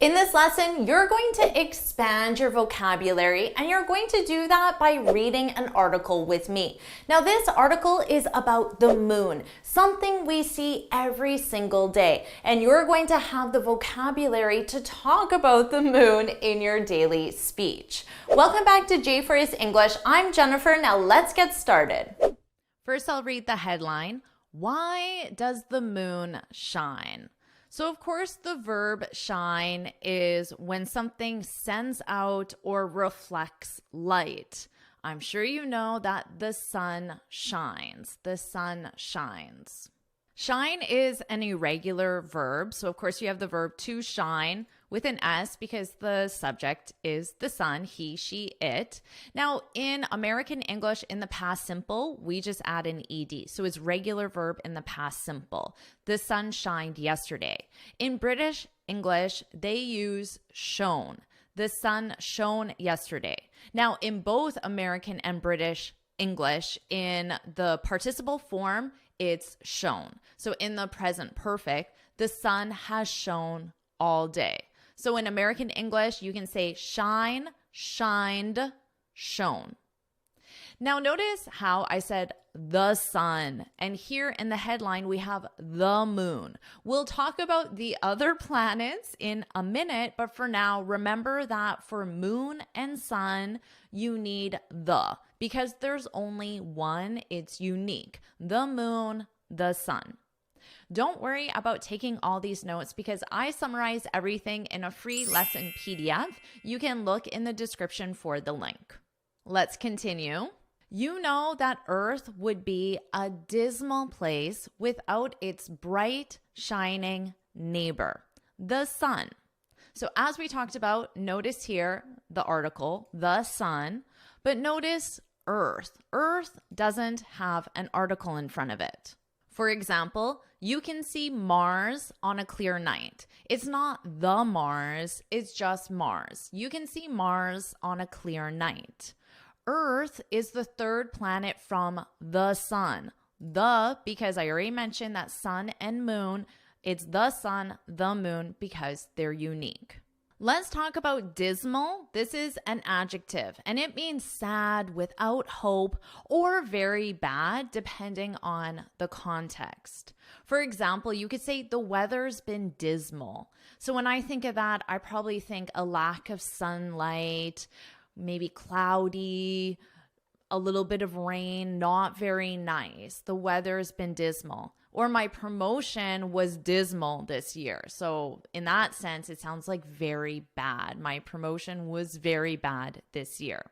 In this lesson, you're going to expand your vocabulary, and you're going to do that by reading an article with me. Now, this article is about the moon, something we see every single day, and you're going to have the vocabulary to talk about the moon in your daily speech. Welcome back to JForrest English. I'm Jennifer. Now let's get started. First, I'll read the headline. Why does the moon shine? So, of course, the verb shine is when something sends out or reflects light. I'm sure you know that the sun shines. The sun shines. Shine is an irregular verb. So, of course, you have the verb to shine with an S because the subject is the sun, he, she, it. Now, in American English, in the past simple, we just add an ED. So it's regular verb in the past simple. The sun shined yesterday. In British English, they use shone. The sun shone yesterday. Now, in both American and British English, in the participle form, it's shone. So in the present perfect, the sun has shone all day. So in American English, you can say shine, shined, shone. Now notice how I said the sun, and here in the headline we have the moon. We'll talk about the other planets in a minute, but for now, remember that for moon and sun, you need the, because there's only one, it's unique. The moon, the sun. Don't worry about taking all these notes because I summarize everything in a free lesson PDF. You can look in the description for the link. Let's continue. You know that Earth would be a dismal place without its bright, shining neighbor, the sun. So as we talked about, notice here the article, the sun, but notice Earth. Earth doesn't have an article in front of it. For example, you can see Mars on a clear night. It's not the Mars, it's just Mars. You can see Mars on a clear night. Earth is the third planet from the sun. The, because I already mentioned that sun and moon, it's the sun, the moon, because they're unique. Let's talk about dismal. This is an adjective, and it means sad, without hope, or very bad, depending on the context. For example, you could say the weather's been dismal. So when I think of that, I probably think a lack of sunlight, maybe cloudy, a little bit of rain, not very nice. The weather's been dismal. Or my promotion was dismal this year. So in that sense, it sounds like very bad. My promotion was very bad this year.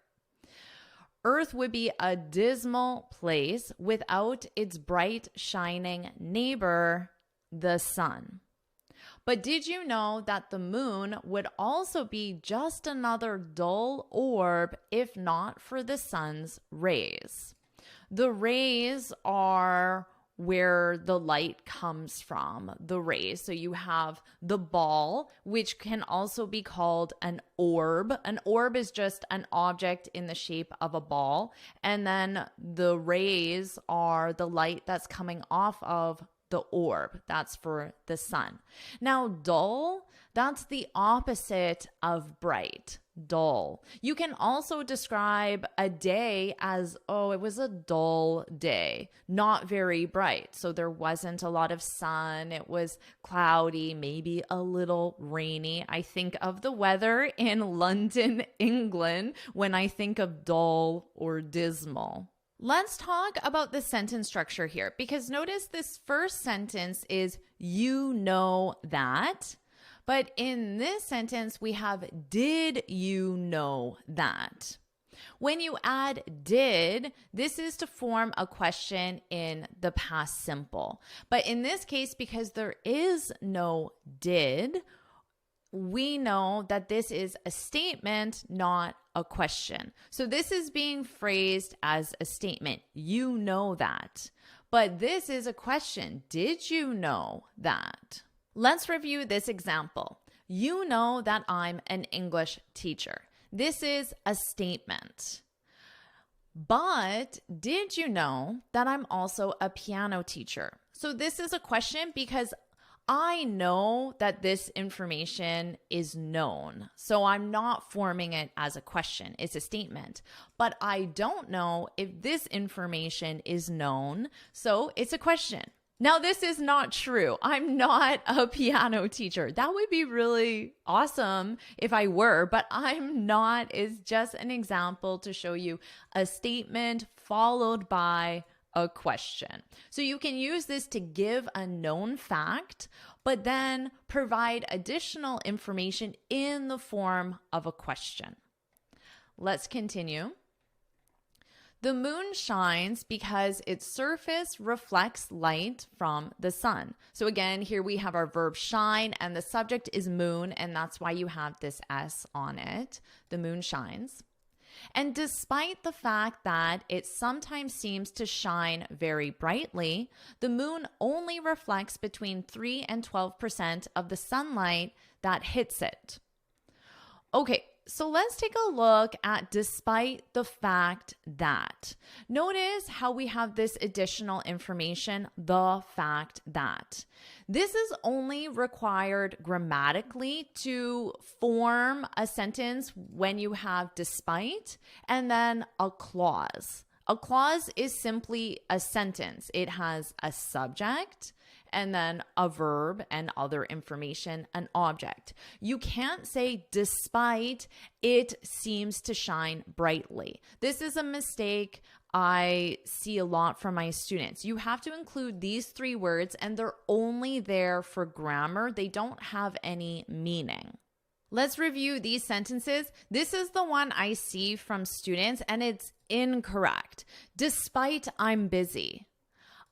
Earth would be a dismal place without its bright, shining neighbor, the sun. But did you know that the moon would also be just another dull orb if not for the sun's rays? The rays are where the light comes from, the rays. So you have the ball, which can also be called an orb. An orb is just an object in the shape of a ball. And then the rays are the light that's coming off of the orb. That's for the sun. Now, dull, that's the opposite of bright. Dull. You can also describe a day as, oh, it was a dull day, not very bright. So there wasn't a lot of sun. It was cloudy, maybe a little rainy. I think of the weather in London, England, when I think of dull or dismal. Let's talk about the sentence structure here, because notice this first sentence is, you know that. But in this sentence, we have, did you know that? When you add did, this is to form a question in the past simple. But in this case, because there is no did, we know that this is a statement, not a question. So this is being phrased as a statement. You know that. But this is a question. Did you know that? Let's review this example. You know that I'm an English teacher. This is a statement. But did you know that I'm also a piano teacher? So this is a question because I know that this information is known, so I'm not forming it as a question. It's a statement. But I don't know if this information is known, so it's a question. Now, this is not true. I'm not a piano teacher. That would be really awesome if I were, but I'm not. It's just an example to show you a statement followed by a question. So you can use this to give a known fact, but then provide additional information in the form of a question. Let's continue. The moon shines because its surface reflects light from the sun. So again, here we have our verb shine, and the subject is moon, and that's why you have this S on it. The moon shines. And despite the fact that it sometimes seems to shine very brightly, the moon only reflects between 3 and 12% of the sunlight that hits it. Okay, so let's take a look at despite the fact that. Notice how we have this additional information, the fact that. This is only required grammatically to form a sentence when you have despite and then a clause. A clause is simply a sentence. It has a subject and then a verb and other information, an object. You can't say despite it seems to shine brightly. This is a mistake I see a lot from my students. You have to include these 3 words, and they're only there for grammar. They don't have any meaning. Let's review these sentences. This is the one I see from students, and it's incorrect. Despite I'm busy.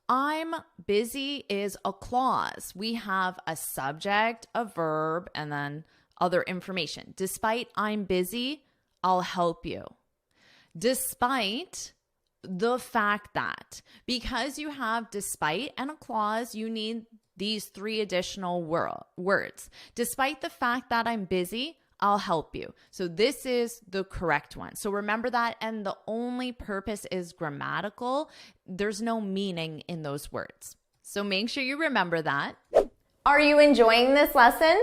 I'm busy is a clause. We have a subject, a verb, and then other information. Despite I'm busy, I'll help you. Despite the fact that, because you have despite and a clause, you need these 3 additional words. Despite the fact that I'm busy, I'll help you. So this is the correct one. So remember that, and the only purpose is grammatical. There's no meaning in those words. So make sure you remember that. Are you enjoying this lesson?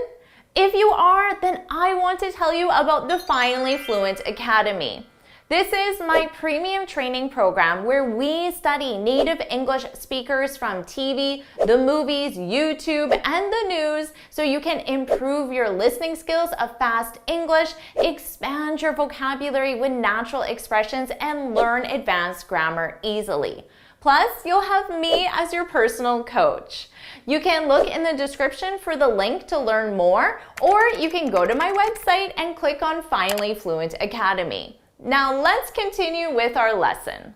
If you are, then I want to tell you about the Finally Fluent Academy. This is my premium training program where we study native English speakers from TV, the movies, YouTube, and the news so you can improve your listening skills of fast English, expand your vocabulary with natural expressions, and learn advanced grammar easily. Plus, you'll have me as your personal coach. You can look in the description for the link to learn more, or you can go to my website and click on Finally Fluent Academy. Now let's continue with our lesson.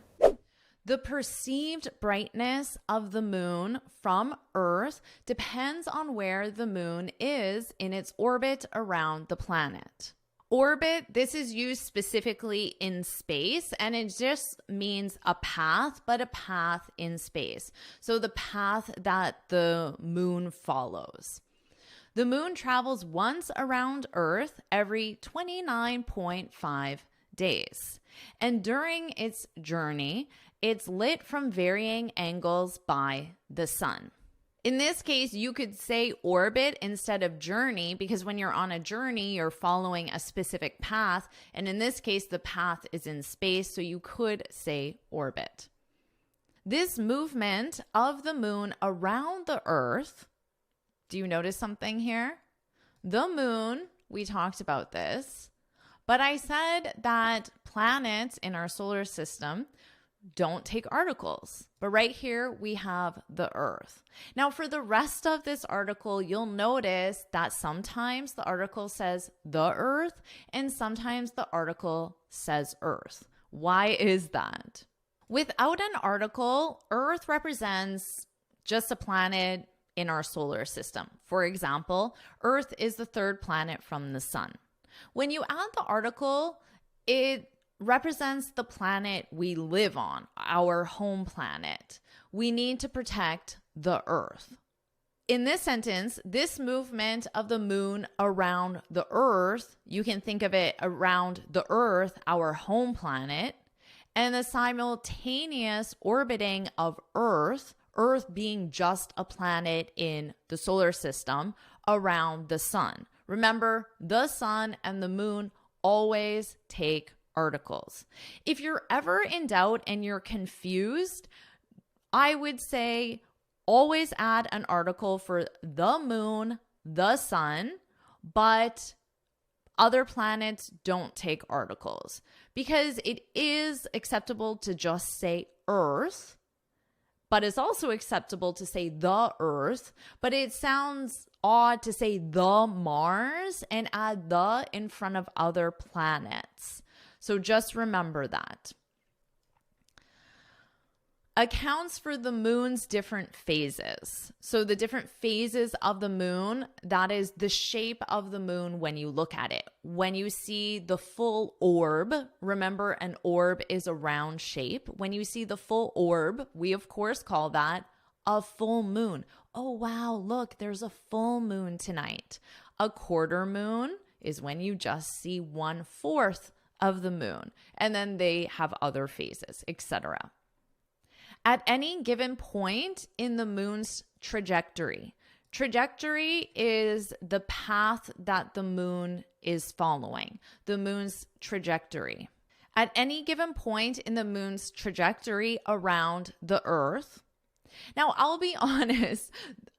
The perceived brightness of the moon from Earth depends on where the moon is in its orbit around the planet. Orbit, this is used specifically in space, and it just means a path, but a path in space. So the path that the moon follows. The moon travels once around Earth every 29.5 days. And during its journey, it's lit from varying angles by the sun. In this case, you could say orbit instead of journey, because when you're on a journey, you're following a specific path. And in this case, the path is in space, so you could say orbit. This movement of the moon around the Earth, do you notice something here? The moon, we talked about this. But I said that planets in our solar system don't take articles. But right here, we have the Earth. Now, for the rest of this article, you'll notice that sometimes the article says the Earth, and sometimes the article says Earth. Why is that? Without an article, Earth represents just a planet in our solar system. For example, Earth is the 3rd planet from the sun. When you add the article, it represents the planet we live on, our home planet. We need to protect the Earth. In this sentence, this movement of the moon around the Earth, you can think of it around the Earth, our home planet, and the simultaneous orbiting of Earth Earth being just a planet in the solar system around the sun. Remember, the sun and the moon always take articles. If you're ever in doubt and you're confused, I would say always add an article for the moon, the sun, but other planets don't take articles because it is acceptable to just say Earth, but it's also acceptable to say the Earth, but it sounds odd to say the Mars and add the in front of other planets. So just remember that. Accounts for the moon's different phases. So the different phases of the moon, that is the shape of the moon when you look at it. When you see the full orb, remember an orb is a round shape. When you see the full orb, we of course call that a full moon. Oh wow, look, there's a full moon tonight. A quarter moon is when you just see 1/4 of the moon. And then they have other phases, etc. At any given point in the moon's trajectory. Trajectory is the path that the moon is following, the moon's trajectory. At any given point in the moon's trajectory around the Earth. Now, I'll be honest,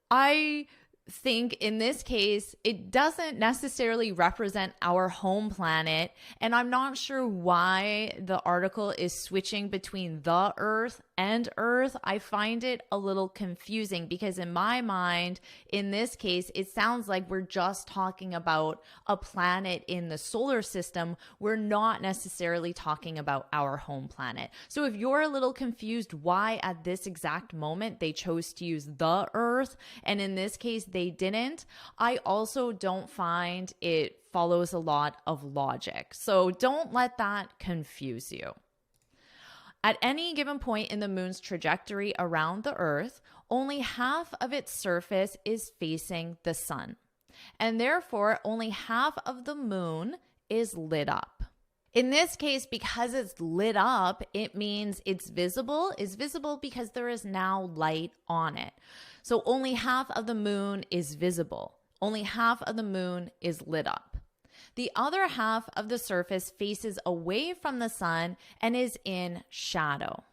I think in this case, it doesn't necessarily represent our home planet. And I'm not sure why the article is switching between the Earth and Earth. I find it a little confusing because in my mind, in this case, it sounds like we're just talking about a planet in the solar system. We're not necessarily talking about our home planet. So if you're a little confused why at this exact moment they chose to use the Earth, and in this case they didn't, I also don't find it follows a lot of logic. So don't let that confuse you. At any given point in the moon's trajectory around the Earth, only half of its surface is facing the sun. And therefore, only half of the moon is lit up. In this case, because it's lit up, it means it's visible. It's visible because there is now light on it. So only half of the moon is visible. Only half of the moon is lit up. The other half of the surface faces away from the sun and is in shadow.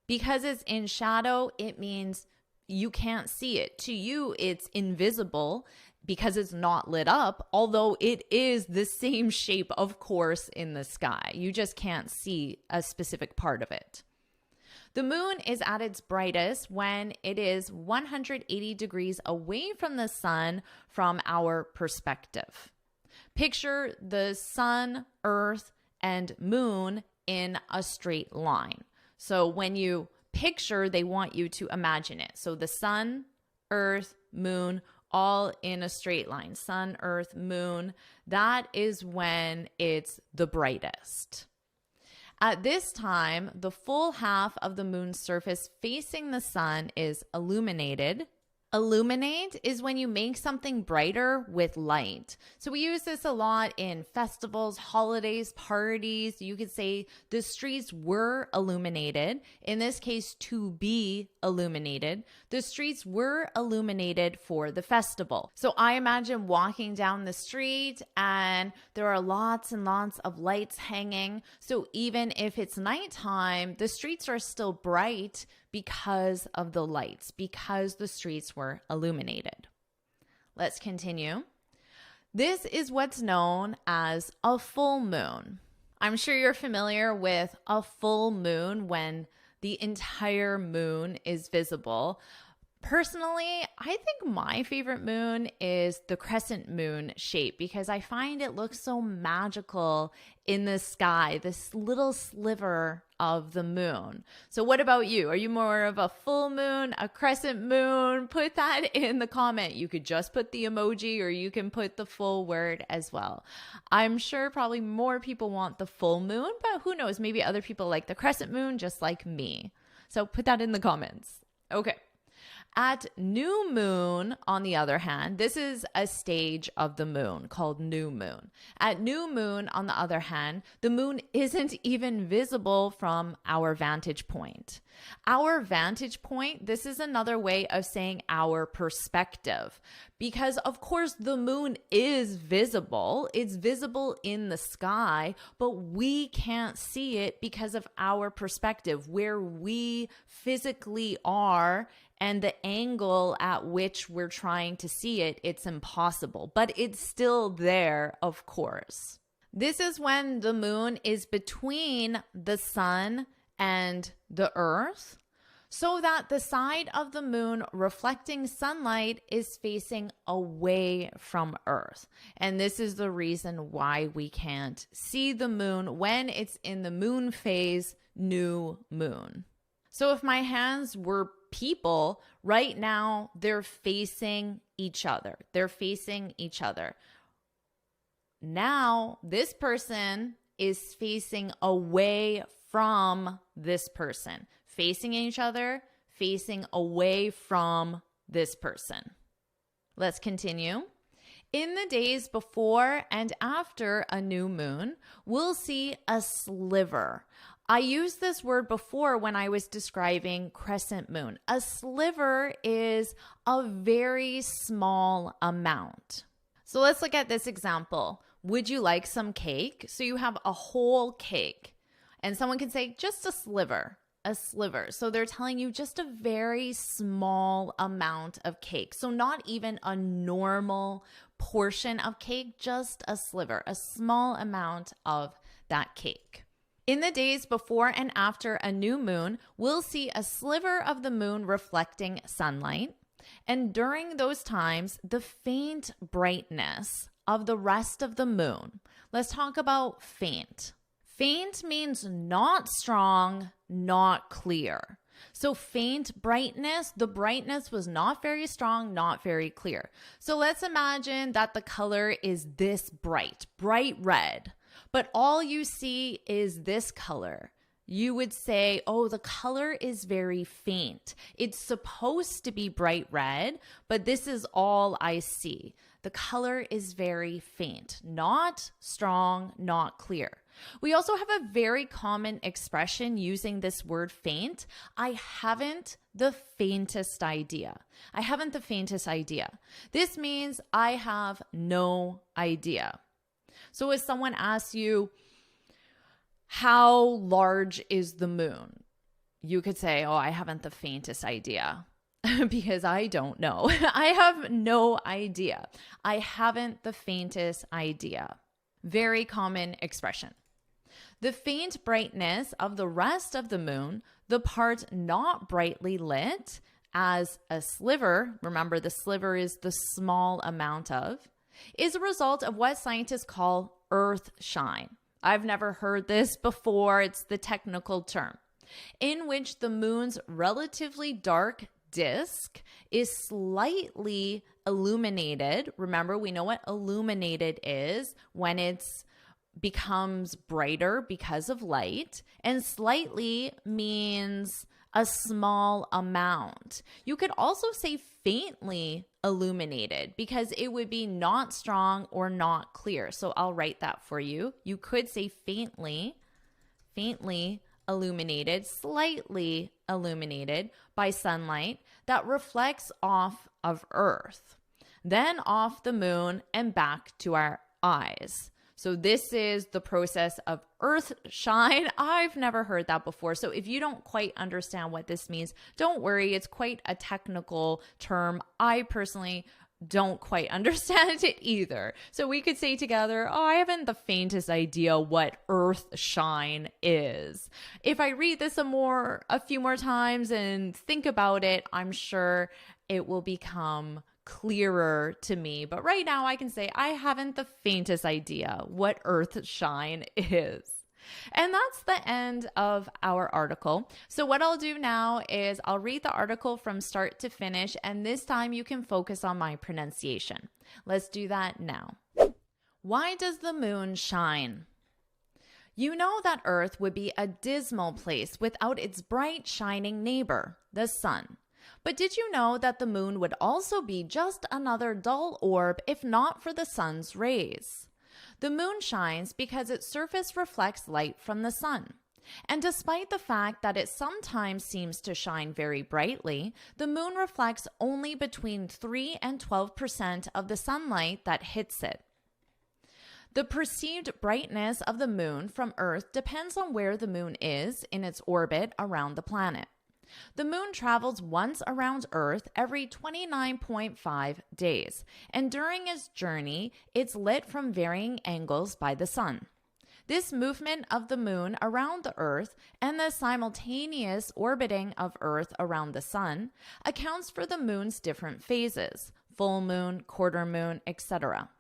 Because it's in shadow, it means you can't see it. To you, it's invisible because it's not lit up, although it is the same shape, of course, in the sky. You just can't see a specific part of it. The moon is at its brightest when it is 180 degrees away from the sun from our perspective. Picture the sun, earth, and moon in a straight line. So when you picture, they want you to imagine it. So the sun, earth, moon, all in a straight line. Sun, earth, moon. That is when it's the brightest. At this time, the full half of the moon's surface facing the sun is illuminated. Illuminate is when you make something brighter with light. So we use this a lot in festivals, holidays, parties. You could say the streets were illuminated. In this case, to be illuminated. The streets were illuminated for the festival. So I imagine walking down the street and there are lots and lots of lights hanging. So even if it's nighttime, the streets are still bright because of the lights, because the streets were illuminated. Let's continue. This is what's known as a full moon. I'm sure you're familiar with a full moon when the entire moon is visible. Personally, I think my favorite moon is the crescent moon shape because I find it looks so magical in the sky, this little sliver of the moon. So what about you? Are you more of a full moon, a crescent moon? Put that in the comment. You could just put the emoji or you can put the full word as well. I'm sure probably more people want the full moon, but who knows? Maybe other people like the crescent moon just like me. So put that in the comments. Okay. At new moon, on the other hand, this is a stage of the moon called new moon. At new moon, on the other hand, the moon isn't even visible from our vantage point. Our vantage point, this is another way of saying our perspective. Because of course the moon is visible, it's visible in the sky, but we can't see it because of our perspective, where we physically are and the angle at which we're trying to see it, it's impossible, but it's still there, of course. This is when the moon is between the sun and the earth, so that the side of the moon reflecting sunlight is facing away from Earth. And this is the reason why we can't see the moon when it's in the moon phase, new moon. So if my hands were people, right now they're facing each other. They're facing each other. Now this person is facing away from this person. Facing each other, facing away from this person. Let's continue. In the days before and after a new moon, we'll see a sliver. I used this word before when I was describing crescent moon. A sliver is a very small amount. So let's look at this example. Would you like some cake? So you have a whole cake, and someone can say just a sliver. A sliver. So they're telling you just a very small amount of cake. So not even a normal portion of cake, just a sliver, a small amount of that cake. In the days before and after a new moon, we'll see a sliver of the moon reflecting sunlight. And during those times, the faint brightness of the rest of the moon. Let's talk about faint. Faint means not strong, not clear. So faint brightness, the brightness was not very strong, not very clear. So let's imagine that the color is this bright red, but all you see is this color. You would say, oh, the color is very faint. It's supposed to be bright red, but this is all I see. The color is very faint, not strong, not clear. We also have a very common expression using this word faint. I haven't the faintest idea. I haven't the faintest idea. This means I have no idea. So if someone asks you, how large is the moon? You could say, oh, I haven't the faintest idea. Because I don't know. I have no idea. I haven't the faintest idea. Very common expression. The faint brightness of the rest of the moon, the part not brightly lit, as a sliver, remember the sliver is the small amount of, is a result of what scientists call earth shine. I've never heard this before. It's the technical term, in which the moon's relatively dark disk is slightly illuminated. Remember, we know what illuminated is when it's becomes brighter because of light, and slightly means a small amount. You could also say faintly illuminated because it would be not strong or not clear. So I'll write that for you. You could say faintly illuminated, slightly illuminated by sunlight that reflects off of Earth, then off the moon and back to our eyes. So this is the process of earth shine. I've never heard that before. So if you don't quite understand what this means, don't worry. It's quite a technical term. I personally don't quite understand it either. So we could say together, oh, I haven't the faintest idea what earth shine is. If I read this a few more times and think about it, I'm sure it will become clearer to me. But right now I can say I haven't the faintest idea what earth shine is. And that's the end of our article. So what I'll do now is I'll read the article from start to finish, and this time you can focus on my pronunciation. Let's do that now. Why does the moon shine? You know that Earth would be a dismal place without its bright shining neighbor, the sun. But did you know that the moon would also be just another dull orb if not for the sun's rays? The moon shines because its surface reflects light from the sun. And despite the fact that it sometimes seems to shine very brightly, the moon reflects only between 3 and 12% of the sunlight that hits it. The perceived brightness of the moon from Earth depends on where the moon is in its orbit around the planet. The moon travels once around Earth every 29.5 days, and during its journey, it's lit from varying angles by the sun. This movement of the moon around the Earth and the simultaneous orbiting of Earth around the sun accounts for the moon's different phases, full moon, quarter moon, etc.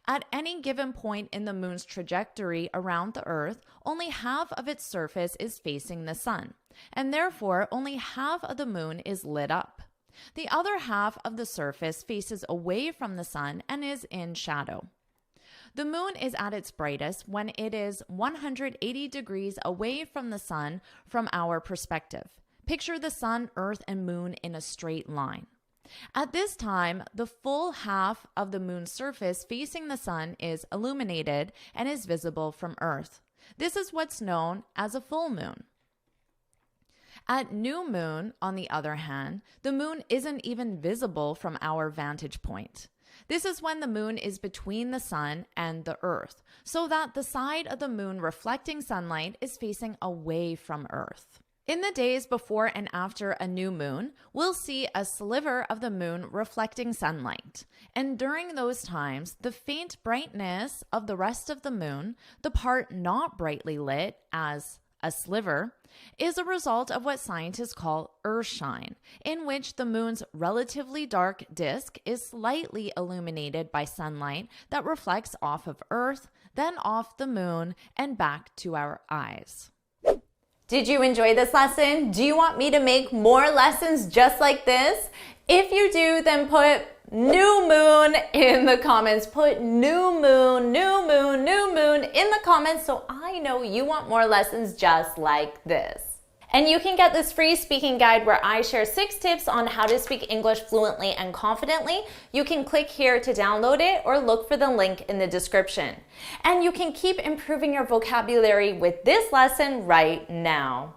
At any given point in the moon's trajectory around the Earth, only half of its surface is facing the sun, and therefore only half of the moon is lit up. The other half of the surface faces away from the sun and is in shadow. The moon is at its brightest when it is 180 degrees away from the sun from our perspective. Picture the sun, earth, and moon in a straight line. At this time, the full half of the moon's surface facing the sun is illuminated and is visible from Earth. This is what's known as a full moon. At new moon, on the other hand, the moon isn't even visible from our vantage point. This is when the moon is between the sun and the Earth, so that the side of the moon reflecting sunlight is facing away from Earth. In the days before and after a new moon, we'll see a sliver of the moon reflecting sunlight. And during those times, the faint brightness of the rest of the moon, the part not brightly lit as a sliver, is a result of what scientists call Earthshine, in which the moon's relatively dark disk is slightly illuminated by sunlight that reflects off of Earth, then off the moon, and back to our eyes. Did you enjoy this lesson? Do you want me to make more lessons just like this? If you do, then put new moon in the comments. Put new moon, new moon, new moon in the comments so I know you want more lessons just like this. And you can get this free speaking guide where I share 6 tips on how to speak English fluently and confidently. You can click here to download it or look for the link in the description. And you can keep improving your vocabulary with this lesson right now.